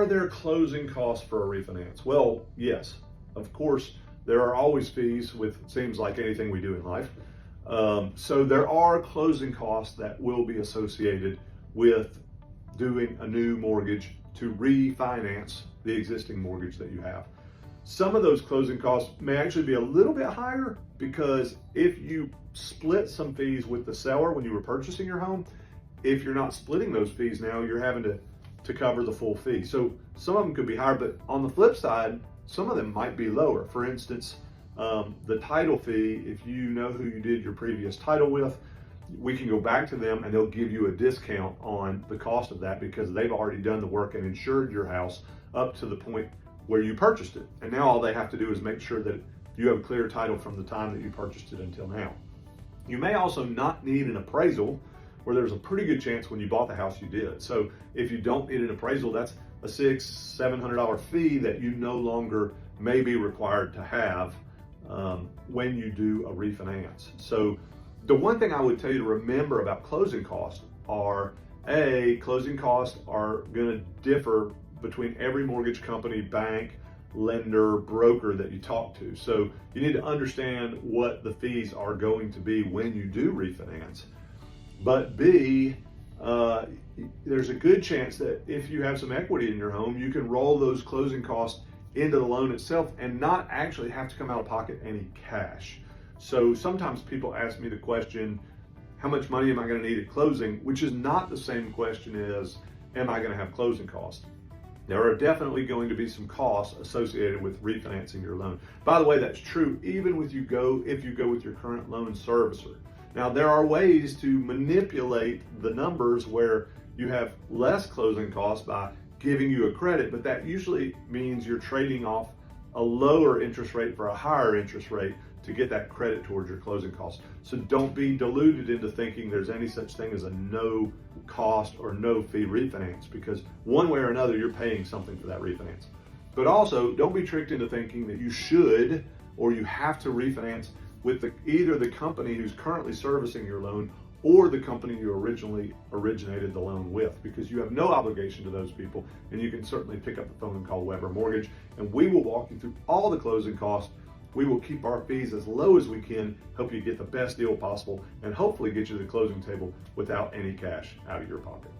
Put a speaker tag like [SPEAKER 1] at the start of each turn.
[SPEAKER 1] are there closing costs for a refinance? Well, yes, of course, there are always fees with, it seems like anything we do in life. So there are closing costs that will be associated with doing a new mortgage to refinance the existing mortgage that you have. Some of those closing costs may actually be a little bit higher because if you split some fees with the seller when you were purchasing your home, if you're not splitting those fees now, you're having to cover the full fee. So some of them could be higher, but on the flip side, some of them might be lower. For instance, the title fee, if you know who you did your previous title with, we can go back to them and they'll give you a discount on the cost of that because they've already done the work and insured your house up to the point where you purchased it. And now all they have to do is make sure that you have a clear title from the time that you purchased it until now. You may also not need an appraisal, where there's a pretty good chance when you bought the house you did. So if you don't need an appraisal, that's a $600-700 fee that you no longer may be required to have when you do a refinance. So the one thing I would tell you to remember about closing costs are, closing costs are going to differ between every mortgage company, bank, lender, broker that you talk to. So you need to understand what the fees are going to be when you do refinance. But B, there's a good chance that if you have some equity in your home, you can roll those closing costs into the loan itself and not actually have to come out of pocket any cash. So sometimes people ask me the question, how much money am I going to need at closing? Which is not the same question as, am I going to have closing costs? There are definitely going to be some costs associated with refinancing your loan. By the way, that's true even if you go with your current loan servicer. Now, there are ways to manipulate the numbers where you have less closing costs by giving you a credit, but that usually means you're trading off a lower interest rate for a higher interest rate to get that credit towards your closing costs. So don't be deluded into thinking there's any such thing as a no cost or no fee refinance, because one way or another you're paying something for that refinance. But also don't be tricked into thinking that you should or you have to refinance with either the company who's currently servicing your loan or the company you originally originated the loan with, because you have no obligation to those people, and you can certainly pick up the phone and call Weber Mortgage, and we will walk you through all the closing costs. We will keep our fees as low as we can, help you get the best deal possible, and hopefully get you to the closing table without any cash out of your pocket.